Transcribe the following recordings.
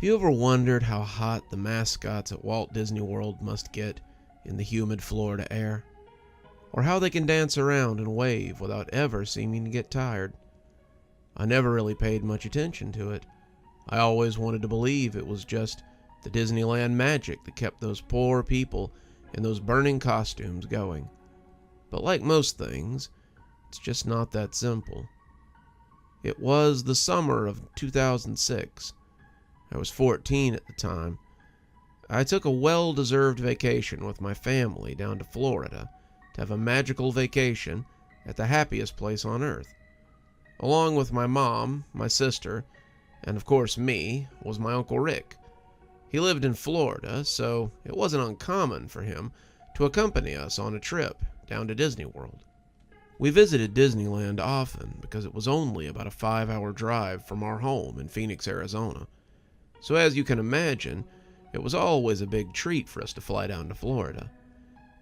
you ever wondered how hot the mascots at Walt Disney World must get in the humid Florida air? Or how they can dance around and wave without ever seeming to get tired? I never really paid much attention to it. I always wanted to believe it was just the Disneyland magic that kept those poor people in those burning costumes going. But like most things, it's just not that simple. It was the summer of 2006. I was 14 at the time. I took a well-deserved vacation with my family down to Florida to have a magical vacation at the happiest place on earth. Along with my mom, my sister, and of course me, was my Uncle Rick. He lived in Florida, so it wasn't uncommon for him to accompany us on a trip down to Disney World. We visited Disneyland often because it was only about a 5-hour drive from our home in Phoenix, Arizona. So as you can imagine, it was always a big treat for us to fly down to Florida.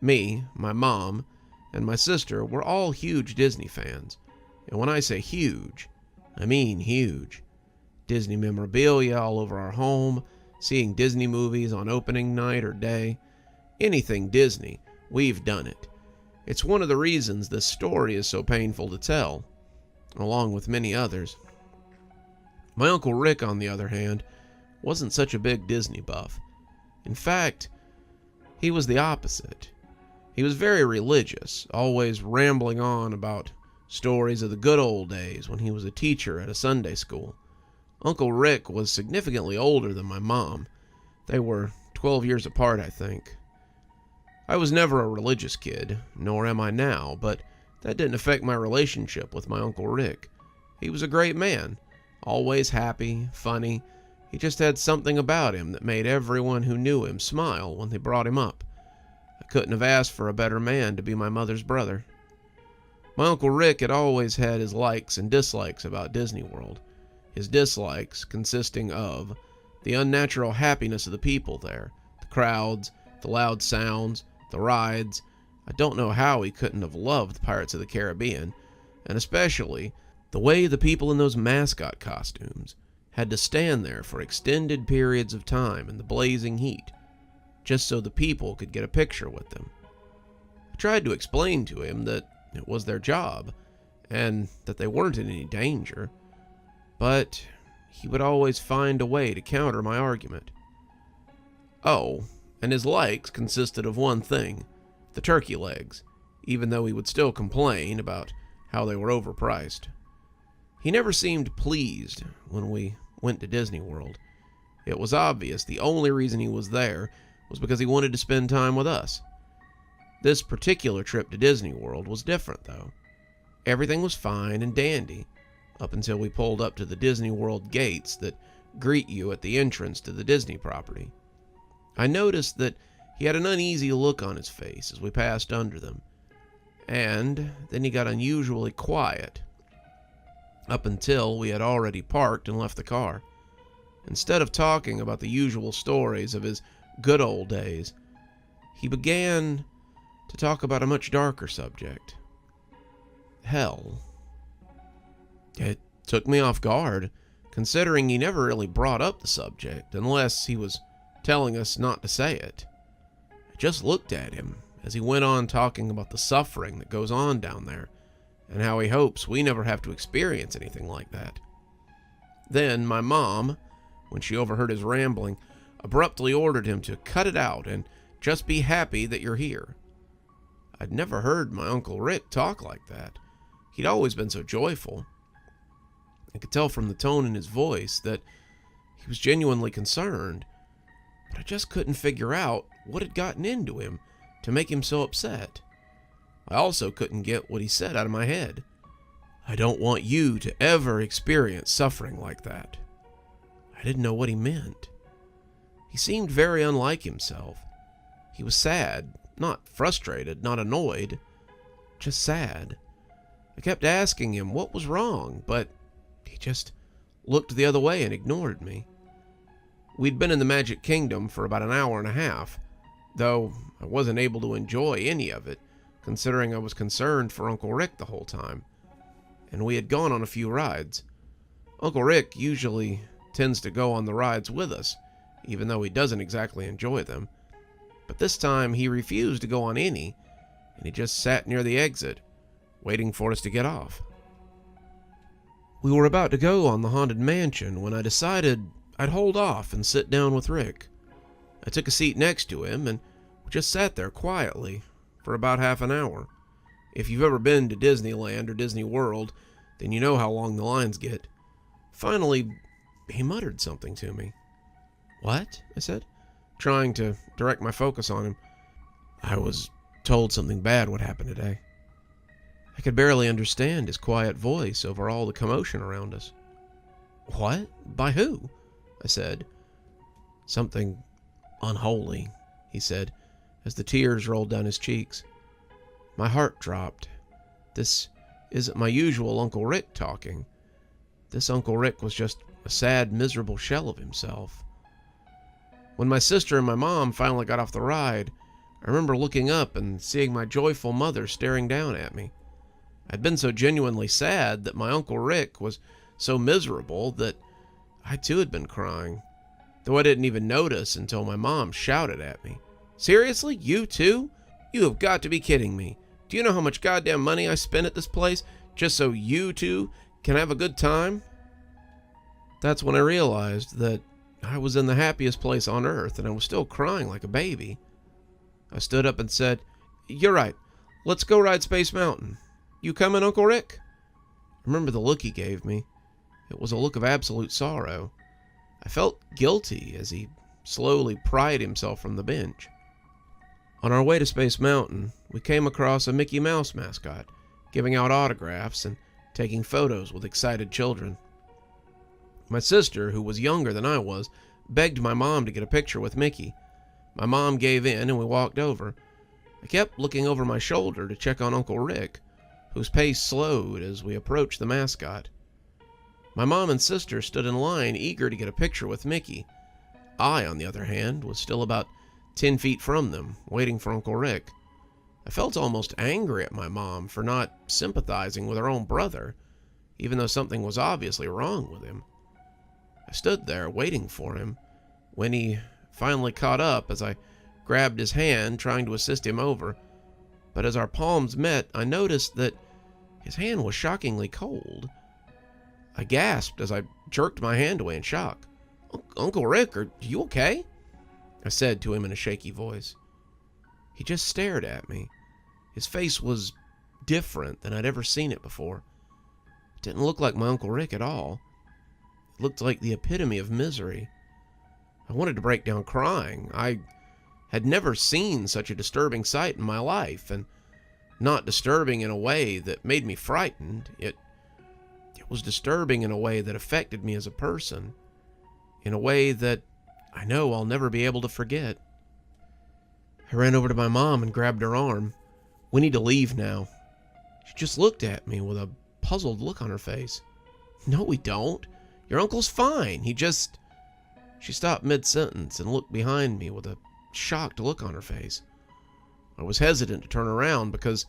Me, my mom, and my sister were all huge Disney fans. And when I say huge, I mean huge. Disney memorabilia all over our home, seeing Disney movies on opening night or day. Anything Disney, we've done it. It's one of the reasons this story is so painful to tell, along with many others. My Uncle Rick, on the other hand, wasn't such a big Disney buff. In fact, he was the opposite. He was very religious, always rambling on about stories of the good old days when he was a teacher at a Sunday school. Uncle Rick was significantly older than my mom. They were 12 years apart, I think. I was never a religious kid, nor am I now, but that didn't affect my relationship with my Uncle Rick. He was a great man, always happy, funny. He just had something about him that made everyone who knew him smile when they brought him up. I couldn't have asked for a better man to be my mother's brother. My Uncle Rick had always had his likes and dislikes about Disney World. His dislikes consisting of the unnatural happiness of the people there, the crowds, the loud sounds, the rides. I don't know how he couldn't have loved Pirates of the Caribbean, and especially the way the people in those mascot costumes had to stand there for extended periods of time in the blazing heat, just so the people could get a picture with them. I tried to explain to him that it was their job, and that they weren't in any danger, but he would always find a way to counter my argument. Oh, and his likes consisted of one thing, the turkey legs, even though he would still complain about how they were overpriced. He never seemed pleased when we went to Disney World. It was obvious the only reason he was there was because he wanted to spend time with us. This particular trip to Disney World was different, though. Everything was fine and dandy, up until we pulled up to the Disney World gates that greet you at the entrance to the Disney property. I noticed that he had an uneasy look on his face as we passed under them, and then he got unusually quiet, up until we had already parked and left the car. Instead of talking about the usual stories of his good old days, he began to talk about a much darker subject. Hell. It took me off guard, considering he never really brought up the subject, unless he was telling us not to say it. I just looked at him as he went on talking about the suffering that goes on down there, and how he hopes we never have to experience anything like that. Then my mom, when she overheard his rambling, abruptly ordered him to cut it out and just be happy that you're here. I'd never heard my Uncle Rick talk like that. He'd always been so joyful. I could tell from the tone in his voice that he was genuinely concerned, but I just couldn't figure out what had gotten into him to make him so upset. I also couldn't get what he said out of my head. I don't want you to ever experience suffering like that. I didn't know what he meant. He seemed very unlike himself. He was sad, not frustrated, not annoyed, just sad. I kept asking him what was wrong, but he just looked the other way and ignored me. We'd been in the Magic Kingdom for about an hour and a half, though I wasn't able to enjoy any of it, considering I was concerned for Uncle Rick the whole time, and we had gone on a few rides. Uncle Rick usually tends to go on the rides with us, even though he doesn't exactly enjoy them. But this time he refused to go on any, and he just sat near the exit, waiting for us to get off. We were about to go on the Haunted Mansion when I decided I'd hold off and sit down with Rick. I took a seat next to him and we just sat there quietly for about half an hour. If you've ever been to Disneyland or Disney World, then you know how long the lines get. Finally, he muttered something to me. "What?" I said, trying to direct my focus on him. "I was told something bad would happen today." I could barely understand his quiet voice over all the commotion around us. "What? By who?" I said. "Something unholy," he said, as the tears rolled down his cheeks. My heart dropped. This isn't my usual Uncle Rick talking. This Uncle Rick was just a sad, miserable shell of himself. When my sister and my mom finally got off the ride, I remember looking up and seeing my joyful mother staring down at me. I'd been so genuinely sad that my Uncle Rick was so miserable that I too had been crying, though I didn't even notice until my mom shouted at me. "Seriously? You too? You have got to be kidding me. Do you know how much goddamn money I spent at this place just so you two can have a good time?" That's when I realized that I was in the happiest place on earth and I was still crying like a baby. I stood up and said, "You're right. Let's go ride Space Mountain. You coming, Uncle Rick?" I remember the look he gave me. It was a look of absolute sorrow. I felt guilty as he slowly pried himself from the bench. On our way to Space Mountain, we came across a Mickey Mouse mascot, giving out autographs and taking photos with excited children. My sister, who was younger than I was, begged my mom to get a picture with Mickey. My mom gave in and we walked over. I kept looking over my shoulder to check on Uncle Rick, whose pace slowed as we approached the mascot. My mom and sister stood in line eager to get a picture with Mickey. I, on the other hand, was still about 10 feet from them, waiting for Uncle Rick. I felt almost angry at my mom for not sympathizing with her own brother, even though something was obviously wrong with him. I stood there waiting for him when he finally caught up as I grabbed his hand, trying to assist him over. But as our palms met, I noticed that his hand was shockingly cold. I gasped as I jerked my hand away in shock. "Uncle Rick, are you okay?" I said to him in a shaky voice. He just stared at me. His face was different than I'd ever seen it before. It didn't look like my Uncle Rick at all. It looked like the epitome of misery. I wanted to break down crying. I had never seen such a disturbing sight in my life, and not disturbing in a way that made me frightened. It was disturbing in a way that affected me as a person, in a way that I know I'll never be able to forget. I ran over to my mom and grabbed her arm. "We need to leave now." She just looked at me with a puzzled look on her face. "No, we don't. Your uncle's fine. He just..." She stopped mid-sentence and looked behind me with a shocked look on her face. I was hesitant to turn around because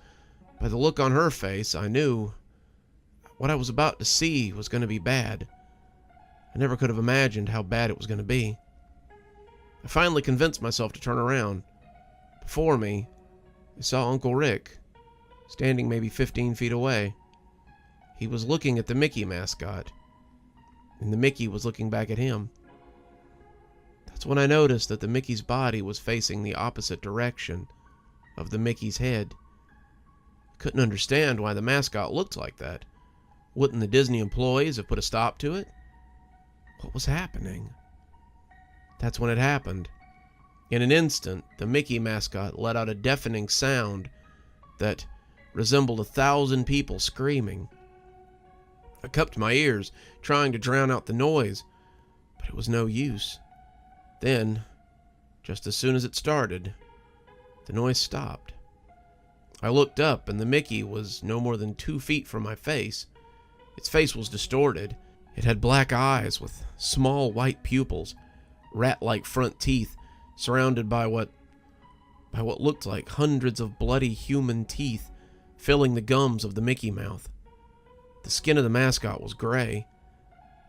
by the look on her face, I knew what I was about to see was going to be bad. I never could have imagined how bad it was going to be. I finally convinced myself to turn around. Before me, I saw Uncle Rick, standing maybe 15 feet away. He was looking at the Mickey mascot, and the Mickey was looking back at him. That's when I noticed that the Mickey's body was facing the opposite direction of the Mickey's head. I couldn't understand why the mascot looked like that. Wouldn't the Disney employees have put a stop to it? What was happening? That's when it happened. In an instant, the Mickey mascot let out a deafening sound that resembled 1,000 people screaming. I cupped my ears, trying to drown out the noise, but it was no use. Then, just as soon as it started, the noise stopped. I looked up, and the Mickey was no more than 2 feet from my face. Its face was distorted. It had black eyes with small white pupils, rat-like front teeth, surrounded by what looked like hundreds of bloody human teeth filling the gums of the Mickey mouth. The skin of the mascot was gray.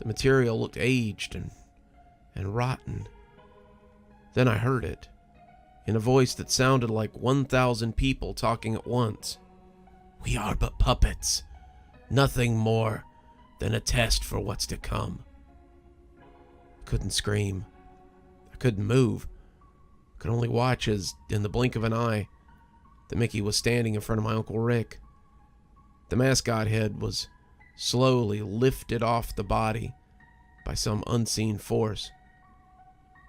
The material looked aged and rotten. Then I heard it, in a voice that sounded like 1,000 people talking at once. "We are but puppets, nothing more than a test for what's to come." I couldn't scream. I couldn't move. I could only watch as, in the blink of an eye, the Mickey was standing in front of my Uncle Rick. The mascot head was slowly lifted off the body by some unseen force.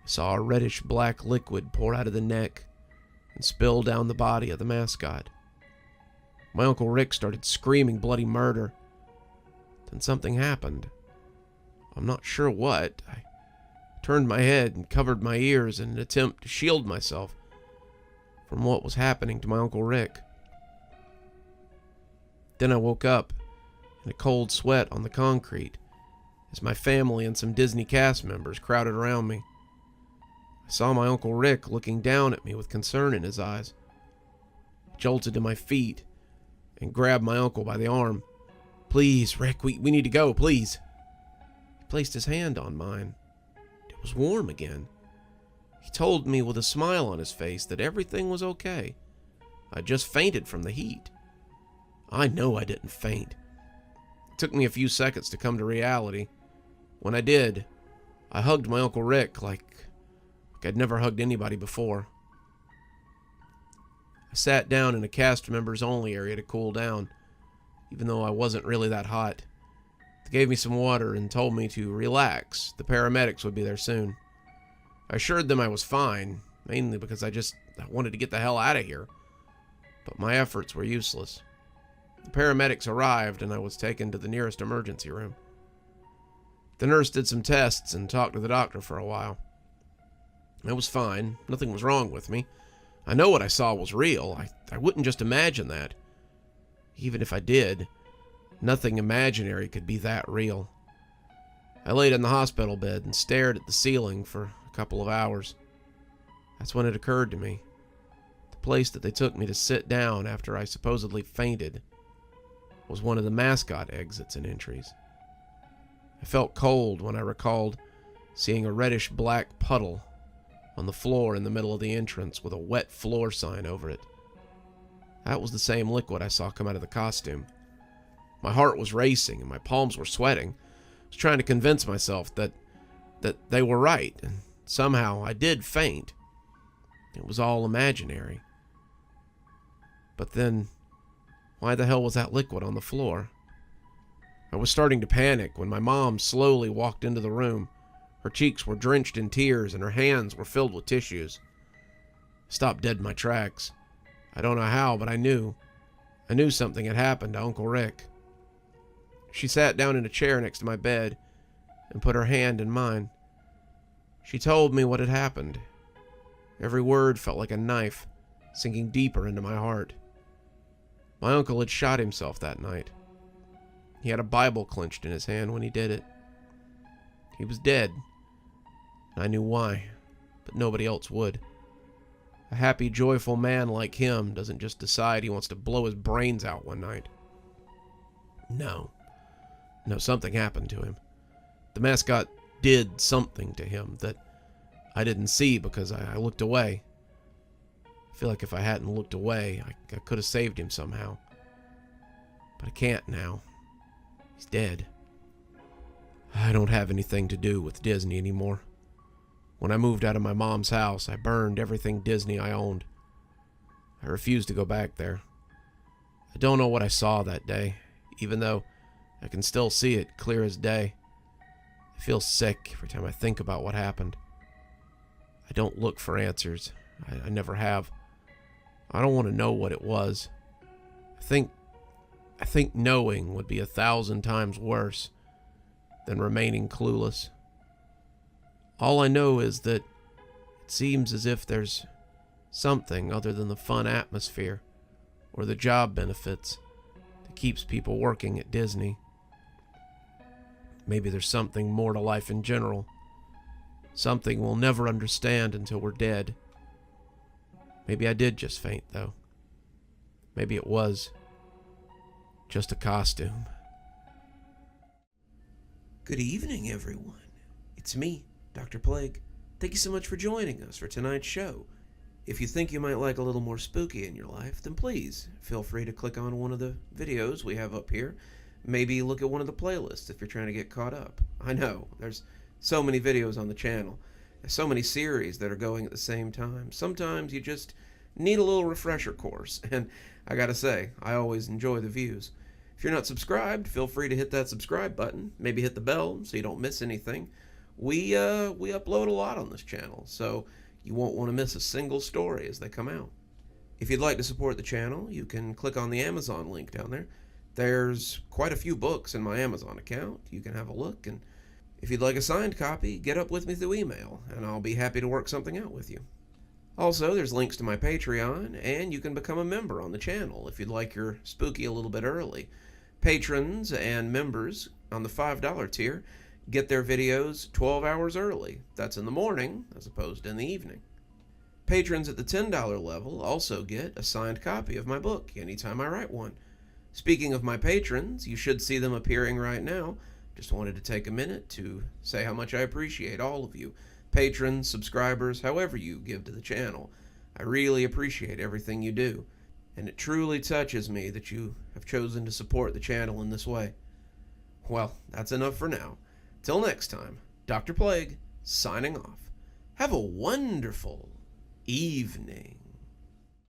I saw a reddish-black liquid pour out of the neck and spill down the body of the mascot. My Uncle Rick started screaming bloody murder. Then something happened. I'm not sure what. I turned my head and covered my ears in an attempt to shield myself from what was happening to my Uncle Rick. Then I woke up in a cold sweat on the concrete as my family and some Disney cast members crowded around me. I saw my Uncle Rick looking down at me with concern in his eyes. I jolted to my feet and grabbed my uncle by the arm. "Please, Rick, we need to go, please." He placed his hand on mine. It was warm again. He told me with a smile on his face that everything was okay. I just fainted from the heat. I know I didn't faint. It took me a few seconds to come to reality. When I did, I hugged my Uncle Rick like I'd never hugged anybody before. I sat down in a cast members only area to cool down, even though I wasn't really that hot. They gave me some water and told me to relax. The paramedics would be there soon. I assured them I was fine, mainly because I wanted to get the hell out of here. But my efforts were useless. The paramedics arrived and I was taken to the nearest emergency room. The nurse did some tests and talked to the doctor for a while. I was fine. Nothing was wrong with me. I know what I saw was real. I wouldn't just imagine that. Even if I did, nothing imaginary could be that real. I laid in the hospital bed and stared at the ceiling for a couple of hours. That's when it occurred to me. The place that they took me to sit down after I supposedly fainted was one of the mascot exits and entries. I felt cold when I recalled seeing a reddish-black puddle on the floor in the middle of the entrance with a wet floor sign over it. That was the same liquid I saw come out of the costume. My heart was racing and my palms were sweating. I was trying to convince myself that they were right, and somehow I did faint. It was all imaginary. But then, why the hell was that liquid on the floor? I was starting to panic when my mom slowly walked into the room. Her cheeks were drenched in tears and her hands were filled with tissues. I stopped dead in my tracks. I don't know how, but I knew. I knew something had happened to Uncle Rick. She sat down in a chair next to my bed and put her hand in mine. She told me what had happened. Every word felt like a knife, sinking deeper into my heart. My uncle had shot himself that night. He had a Bible clenched in his hand when he did it. He was dead. I knew why, but nobody else would. A happy, joyful man like him doesn't just decide he wants to blow his brains out one night. No, something happened to him. The mascot did something to him that I didn't see because I looked away. I feel like if I hadn't looked away, I could have saved him somehow. But I can't now. He's dead. I don't have anything to do with Disney anymore. When I moved out of my mom's house, I burned everything Disney I owned. I refused to go back there. I don't know what I saw that day, even though I can still see it clear as day. I feel sick every time I think about what happened. I don't look for answers. I never have. I don't want to know what it was. I think knowing would be 1,000 times worse than remaining clueless. All I know is that it seems as if there's something other than the fun atmosphere or the job benefits that keeps people working at Disney. Maybe there's something more to life in general. Something we'll never understand until we're dead. Maybe I did just faint, though. Maybe it was just a costume. Good evening, everyone. It's me, Dr. Plague. Thank you so much for joining us for tonight's show. If you think you might like a little more spooky in your life, then please feel free to click on one of the videos we have up here. Maybe look at one of the playlists if you're trying to get caught up. I know, there's so many videos on the channel. There's so many series that are going at the same time. Sometimes you just need a little refresher course, and I gotta say, I always enjoy the views. If you're not subscribed, feel free to hit that subscribe button. Maybe hit the bell so you don't miss anything. We upload a lot on this channel, so you won't want to miss a single story as they come out. If you'd like to support the channel, you can click on the Amazon link down there. There's quite a few books in my Amazon account. You can have a look, and if you'd like a signed copy, get up with me through email, and I'll be happy to work something out with you. Also, there's links to my Patreon, and you can become a member on the channel if you'd like your spooky a little bit early. Patrons and members on the $5 tier get their videos 12 hours early. That's in the morning as opposed to in the evening. Patrons at the $10 level also get a signed copy of my book anytime I write one. Speaking of my patrons, you should see them appearing right now. Just wanted to take a minute to say how much I appreciate all of you. Patrons, subscribers, however you give to the channel. I really appreciate everything you do. And it truly touches me that you have chosen to support the channel in this way. Well, that's enough for now. Till next time, Dr. Plague, signing off. Have a wonderful evening.